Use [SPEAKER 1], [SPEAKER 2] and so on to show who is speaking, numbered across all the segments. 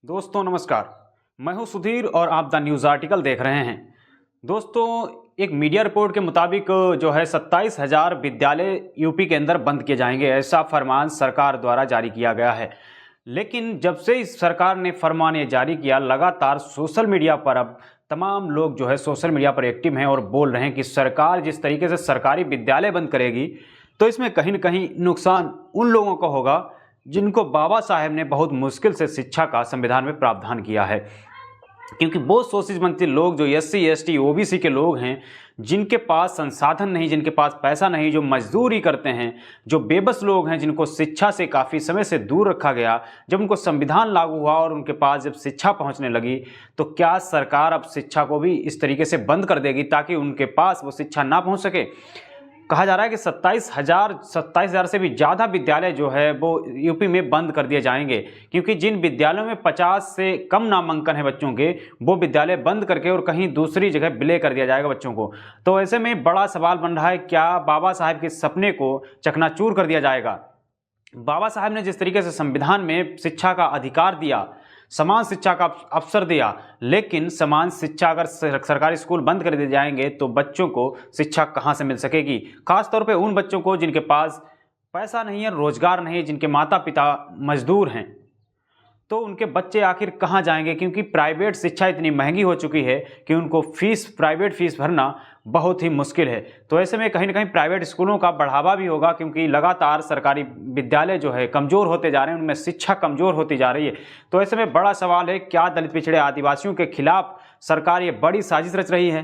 [SPEAKER 1] दोस्तों नमस्कार। मैं हूं सुधीर और आप द न्यूज़ आर्टिकल देख रहे हैं। दोस्तों, एक मीडिया रिपोर्ट के मुताबिक जो है 27,000 विद्यालय यूपी के अंदर बंद किए जाएंगे, ऐसा फरमान सरकार द्वारा जारी किया गया है। लेकिन जब से इस सरकार ने फरमान ये जारी किया, लगातार सोशल मीडिया पर अब तमाम लोग जो है सोशल मीडिया पर एक्टिव हैं और बोल रहे हैं कि सरकार जिस तरीके से सरकारी विद्यालय बंद करेगी तो इसमें कहीं न कहीं नुकसान उन लोगों को होगा जिनको बाबा साहेब ने बहुत मुश्किल से शिक्षा का संविधान में प्रावधान किया है। क्योंकि बहुत शोषित वंचित लोग जो एससी एसटी ओबीसी के लोग हैं, जिनके पास संसाधन नहीं, जिनके पास पैसा नहीं, जो मजदूरी करते हैं, जो बेबस लोग हैं, जिनको शिक्षा से काफ़ी समय से दूर रखा गया, जब उनको संविधान लागू हुआ और उनके पास जब शिक्षा पहुंचने लगी तो क्या सरकार अब शिक्षा को भी इस तरीके से बंद कर देगी ताकि उनके पास वो शिक्षा ना पहुंच सके। कहा जा रहा है कि 27,000 से भी ज़्यादा विद्यालय जो है वो यूपी में बंद कर दिए जाएंगे, क्योंकि जिन विद्यालयों में 50 से कम नामांकन है बच्चों के, वो विद्यालय बंद करके और कहीं दूसरी जगह विलय कर दिया जाएगा बच्चों को। तो ऐसे में बड़ा सवाल बन रहा है, क्या बाबा साहेब के सपने को चकनाचूर कर दिया जाएगा। बाबा साहेब ने जिस तरीके से संविधान में शिक्षा का अधिकार दिया, समान शिक्षा का अवसर दिया, लेकिन समान शिक्षा अगर सरकारी स्कूल बंद कर दिए जाएंगे तो बच्चों को शिक्षा कहाँ से मिल सकेगी। खासतौर पे उन बच्चों को जिनके पास पैसा नहीं है, रोजगार नहीं है, जिनके माता पिता मजदूर हैं, तो उनके बच्चे आखिर कहाँ जाएंगे। क्योंकि प्राइवेट शिक्षा इतनी महंगी हो चुकी है कि उनको प्राइवेट फीस भरना बहुत ही मुश्किल है। तो ऐसे में कहीं ना कहीं प्राइवेट स्कूलों का बढ़ावा भी होगा, क्योंकि लगातार सरकारी विद्यालय जो है कमज़ोर होते जा रहे हैं, उनमें शिक्षा कमज़ोर होती जा रही है। तो ऐसे में बड़ा सवाल है, क्या दलित पिछड़े आदिवासियों के खिलाफ सरकार ये बड़ी साजिश रच रही है।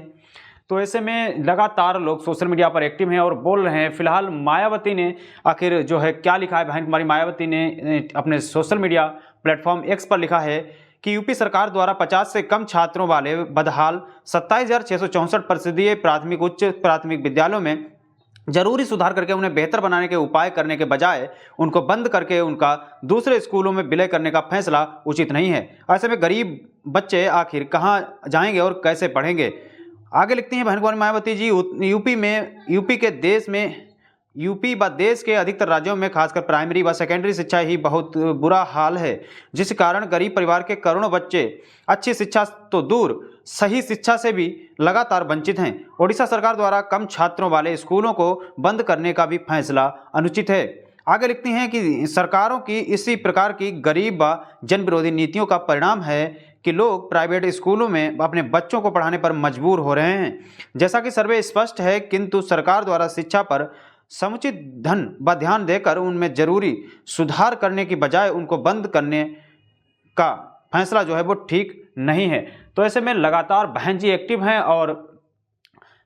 [SPEAKER 1] तो ऐसे में लगातार लोग सोशल मीडिया पर एक्टिव हैं और बोल रहे हैं। फिलहाल मायावती ने आखिर जो है क्या लिखा है, बहन कुमारी मायावती ने अपने सोशल मीडिया प्लेटफॉर्म एक्स पर लिखा है कि यूपी सरकार द्वारा 50 से कम छात्रों वाले बदहाल 27,664 परिषदीय प्राथमिक उच्च प्राथमिक विद्यालयों में जरूरी सुधार करके उन्हें बेहतर बनाने के उपाय करने के बजाय उनको बंद करके उनका दूसरे स्कूलों में विलय करने का फैसला उचित नहीं है। ऐसे में गरीब बच्चे आखिर कहाँ जाएंगे और कैसे पढ़ेंगे। आगे लिखती हैं बहन कुमारी मायावती जी, यूपी व देश के अधिकतर राज्यों में खासकर प्राइमरी व सेकेंडरी शिक्षा ही बहुत बुरा हाल है, जिस कारण गरीब परिवार के करोड़ों बच्चे अच्छी शिक्षा तो दूर सही शिक्षा से भी लगातार वंचित हैं। ओडिशा सरकार द्वारा कम छात्रों वाले स्कूलों को बंद करने का भी फैसला अनुचित है। आगे लिखती हैं कि सरकारों की इसी प्रकार की गरीब व जन विरोधी नीतियों का परिणाम है कि लोग प्राइवेट स्कूलों में अपने बच्चों को पढ़ाने पर मजबूर हो रहे हैं। जैसा कि सर्वे स्पष्ट है, किंतु सरकार द्वारा शिक्षा पर समुचित धन व ध्यान देकर उनमें जरूरी सुधार करने की बजाय उनको बंद करने का फैसला जो है वो ठीक नहीं है। तो ऐसे में लगातार बहन जी एक्टिव हैं और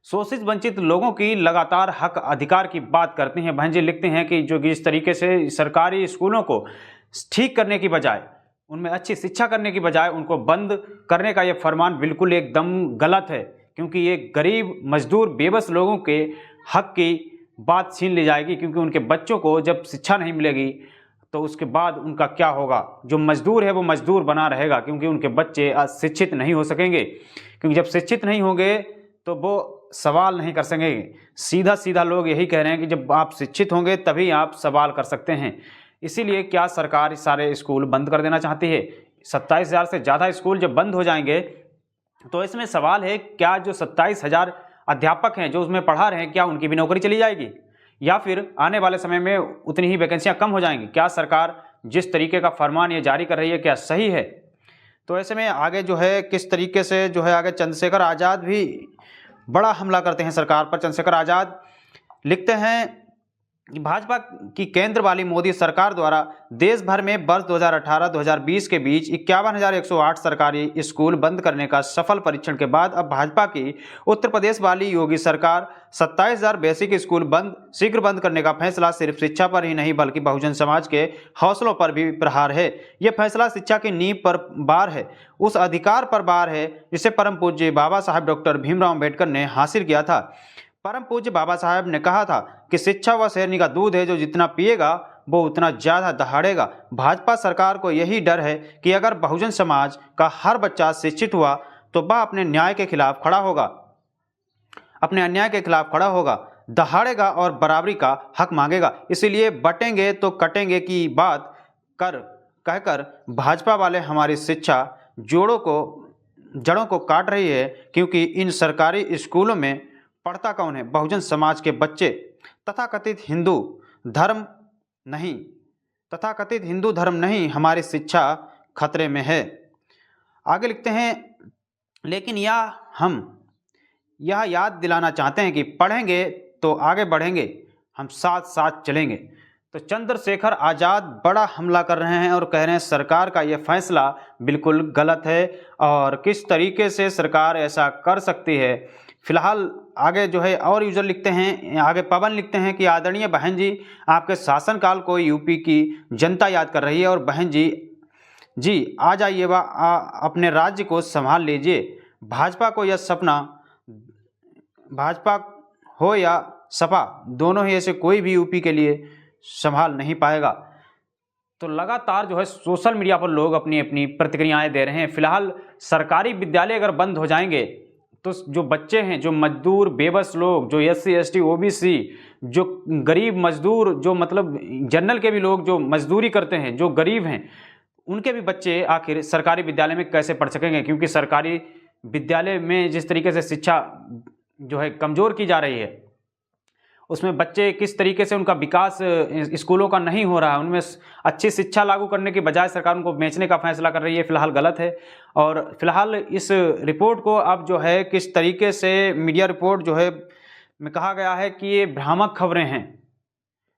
[SPEAKER 1] शोषित वंचित लोगों की लगातार हक अधिकार की बात करती हैं। बहन जी लिखते हैं कि जो इस तरीके से सरकारी स्कूलों को ठीक करने की बजाय, उनमें अच्छी शिक्षा करने की बजाय उनको बंद करने का ये फरमान बिल्कुल एकदम गलत है, क्योंकि ये गरीब मजदूर बेबस लोगों के हक की बात छीन ली जाएगी। क्योंकि उनके बच्चों को जब शिक्षा नहीं मिलेगी तो उसके बाद उनका क्या होगा। जो मजदूर है वो मजदूर बना रहेगा, क्योंकि उनके बच्चे शिक्षित नहीं हो सकेंगे। क्योंकि जब शिक्षित नहीं होंगे तो वो सवाल नहीं कर सकेंगे। सीधा सीधा लोग यही कह रहे हैं कि जब आप शिक्षित होंगे तभी आप सवाल कर सकते हैं। इसीलिए क्या सरकार सारे स्कूल बंद कर देना चाहती है। 27,000 से ज़्यादा स्कूल जब बंद हो जाएंगे तो इसमें सवाल है, क्या जो 27,000 अध्यापक हैं जो उसमें पढ़ा रहे हैं, क्या उनकी भी नौकरी चली जाएगी, या फिर आने वाले समय में उतनी ही वैकेंसियां कम हो जाएंगी। क्या सरकार जिस तरीके का फरमान ये जारी कर रही है क्या सही है। तो ऐसे में आगे जो है किस तरीके से जो है आगे चंद्रशेखर आज़ाद भी बड़ा हमला करते हैं सरकार पर। चंद्रशेखर आज़ाद लिखते हैं कि भाजपा की केंद्र वाली मोदी सरकार द्वारा देश भर में वर्ष 2018-2020 के बीच 51,108 सरकारी स्कूल बंद करने का सफल परीक्षण के बाद अब भाजपा की उत्तर प्रदेश वाली योगी सरकार 27,000 बेसिक स्कूल शीघ्र बंद करने का फैसला सिर्फ शिक्षा पर ही नहीं बल्कि बहुजन समाज के हौसलों पर भी प्रहार है। यह फैसला शिक्षा की नींव पर बार है, उस अधिकार पर बार है जिसे परम पूज्य बाबा साहेब डॉक्टर भीमराव अम्बेडकर ने हासिल किया था। परम पूज्य बाबा साहेब ने कहा था कि शिक्षा वह शेरनी का दूध है जो जितना पिएगा वो उतना ज़्यादा दहाड़ेगा। भाजपा सरकार को यही डर है कि अगर बहुजन समाज का हर बच्चा शिक्षित हुआ तो वह अपने अन्याय के खिलाफ खड़ा होगा, दहाड़ेगा और बराबरी का हक मांगेगा। इसीलिए बटेंगे तो कटेंगे की बात कर कहकर भाजपा वाले हमारी शिक्षा जड़ों को काट रही है, क्योंकि इन सरकारी स्कूलों में पढ़ता कौन है? बहुजन समाज के बच्चे। तथाकथित हिंदू धर्म नहीं, हमारी शिक्षा खतरे में है। आगे लिखते हैं, लेकिन हम यह याद दिलाना चाहते हैं कि पढ़ेंगे तो आगे बढ़ेंगे, हम साथ साथ चलेंगे। तो चंद्रशेखर आज़ाद बड़ा हमला कर रहे हैं और कह रहे हैं सरकार का यह फैसला बिल्कुल गलत है और किस तरीके से सरकार ऐसा कर सकती है। फिलहाल आगे जो है और यूजर लिखते हैं, आगे पवन लिखते हैं कि आदरणीय बहन जी, आपके शासनकाल को यूपी की जनता याद कर रही है और बहन जी आ जाइए व अपने राज्य को संभाल लीजिए। भाजपा हो या सपा, दोनों ही ऐसे कोई भी यूपी के लिए संभाल नहीं पाएगा। तो लगातार जो है सोशल मीडिया पर लोग अपनी अपनी प्रतिक्रियाएं दे रहे हैं। फिलहाल सरकारी विद्यालय अगर बंद हो जाएंगे तो जो बच्चे हैं, जो मजदूर बेबस लोग, जो SC ST OBC, जो गरीब मजदूर, जो मतलब जनरल के भी लोग जो मजदूरी करते हैं, जो गरीब हैं, उनके भी बच्चे आखिर सरकारी विद्यालय में कैसे पढ़ सकेंगे? क्योंकि सरकारी विद्यालय में जिस तरीके से शिक्षा जो है कमज़ोर की जा रही है, उसमें बच्चे किस तरीके से उनका विकास स्कूलों का नहीं हो रहा है, उनमें अच्छी शिक्षा लागू करने की बजाय सरकार उनको बेचने का फैसला कर रही है। फिलहाल गलत है। और फिलहाल इस रिपोर्ट को अब जो है किस तरीके से मीडिया रिपोर्ट जो है में कहा गया है कि ये भ्रामक खबरें हैं।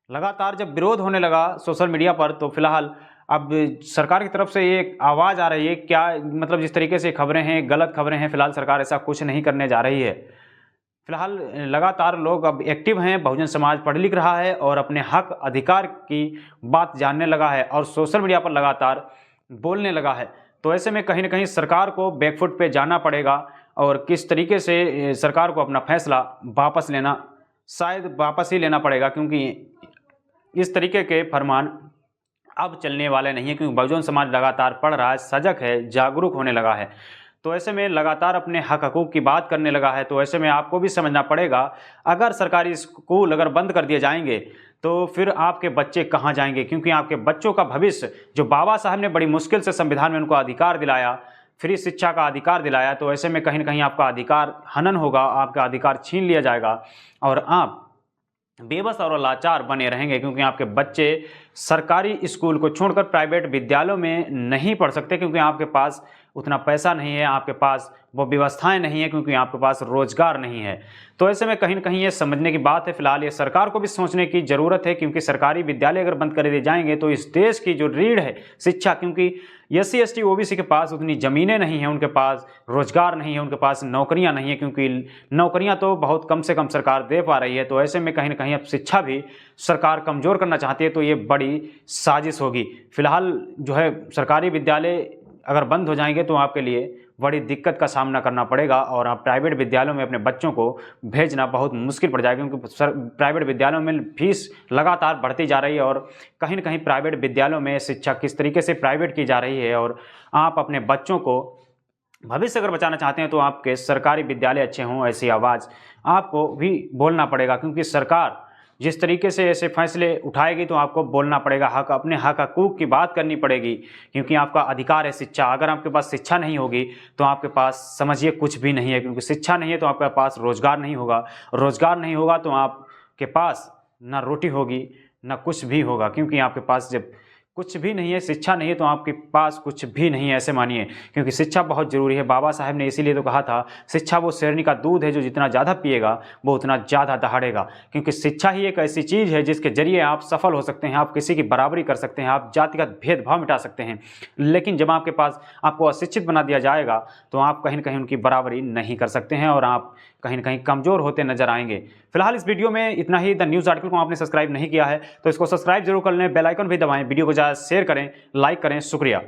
[SPEAKER 1] लगातार जब विरोध होने लगा सोशल मीडिया पर, तो फिलहाल अब सरकार की तरफ से ये आवाज़ आ रही है, क्या मतलब जिस तरीके से खबरें हैं गलत खबरें हैं, फिलहाल सरकार ऐसा कुछ नहीं करने जा रही है। फिलहाल लगातार लोग अब एक्टिव हैं, बहुजन समाज पढ़ लिख रहा है और अपने हक अधिकार की बात जानने लगा है और सोशल मीडिया पर लगातार बोलने लगा है। तो ऐसे में कहीं ना कहीं सरकार को बैकफुट पे जाना पड़ेगा और किस तरीके से सरकार को अपना फैसला शायद वापस ही लेना पड़ेगा, क्योंकि इस तरीके के फरमान अब चलने वाले नहीं है, क्योंकि बहुजन समाज लगातार पढ़ रहा है, सजग है, जागरूक होने लगा है। तो ऐसे में लगातार अपने हक हकूक़ की बात करने लगा है। तो ऐसे में आपको भी समझना पड़ेगा, अगर सरकारी स्कूल अगर बंद कर दिए जाएंगे तो फिर आपके बच्चे कहाँ जाएंगे? क्योंकि आपके बच्चों का भविष्य, जो बाबा साहब ने बड़ी मुश्किल से संविधान में उनको अधिकार दिलाया, फ्री शिक्षा का अधिकार दिलाया, तो ऐसे में कहीं ना कहीं आपका अधिकार हनन होगा, आपका अधिकार छीन लिया जाएगा और आप बेबस और लाचार बने रहेंगे, क्योंकि आपके बच्चे सरकारी स्कूल को छोड़कर प्राइवेट विद्यालयों में नहीं पढ़ सकते, क्योंकि आपके पास उतना पैसा नहीं है, आपके पास वो व्यवस्थाएं नहीं है, क्योंकि आपके पास रोजगार नहीं है। तो ऐसे में कहीं ना कहीं ये समझने की बात है। फिलहाल ये सरकार को भी सोचने की ज़रूरत है, क्योंकि सरकारी विद्यालय अगर बंद कर दिए जाएंगे तो इस देश की जो रीढ़ है शिक्षा, क्योंकि SC ST OBC के पास उतनी ज़मीनें नहीं हैं, उनके पास रोजगार नहीं है, उनके पास नौकरियां नहीं है, क्योंकि नौकरियां तो बहुत कम से कम सरकार दे पा रही है। तो ऐसे में कहीं ना कहीं अब शिक्षा भी सरकार कमज़ोर करना चाहती है, तो ये बड़ी साजिश होगी। फिलहाल जो है सरकारी विद्यालय अगर बंद हो जाएंगे तो आपके लिए बड़ी दिक्कत का सामना करना पड़ेगा और आप प्राइवेट विद्यालयों में अपने बच्चों को भेजना बहुत मुश्किल पड़ जाएगा, क्योंकि प्राइवेट विद्यालयों में फीस लगातार बढ़ती जा रही है और कहीं ना कहीं प्राइवेट विद्यालयों में शिक्षा किस तरीके से प्राइवेट की जा रही है। और आप अपने बच्चों को भविष्य अगर बचाना चाहते हैं तो आपके सरकारी विद्यालय अच्छे हों, ऐसी आवाज़ आपको भी बोलना पड़ेगा, क्योंकि सरकार जिस तरीके से ऐसे फैसले उठाएगी तो आपको बोलना पड़ेगा, अपने हक हकूक़ की बात करनी पड़ेगी, क्योंकि आपका अधिकार है शिक्षा। अगर आपके पास शिक्षा नहीं होगी तो आपके पास समझिए कुछ भी नहीं है, क्योंकि शिक्षा नहीं है तो आपके पास रोज़गार नहीं होगा, रोज़गार नहीं होगा तो आपके पास ना रोटी होगी ना कुछ भी होगा, क्योंकि आपके पास जब कुछ भी नहीं है, शिक्षा नहीं है, तो आपके पास कुछ भी नहीं है, ऐसे मानिए, क्योंकि शिक्षा बहुत ज़रूरी है। बाबा साहब ने इसीलिए तो कहा था, शिक्षा वो शेरनी का दूध है जो जितना ज़्यादा पिएगा वो उतना ज़्यादा दहाड़ेगा, क्योंकि शिक्षा ही एक ऐसी चीज़ है जिसके जरिए आप सफल हो सकते हैं, आप किसी की बराबरी कर सकते हैं, आप जातिगत भेदभाव मिटा सकते हैं। लेकिन जब आपके पास आपको अशिक्षित बना दिया जाएगा तो आप कहीं ना कहीं उनकी बराबरी नहीं कर सकते हैं और आप कहीं ना कहीं कमज़ोर होते नजर आएंगे। फिलहाल इस वीडियो में इतना ही। द न्यूज़ आर्टिकल को आपने सब्सक्राइब नहीं किया है तो इसको सब्सक्राइब जरूर कर लें, बेल आइकन भी दबाएं, वीडियो को ज़्यादा शेयर करें, लाइक करें। शुक्रिया।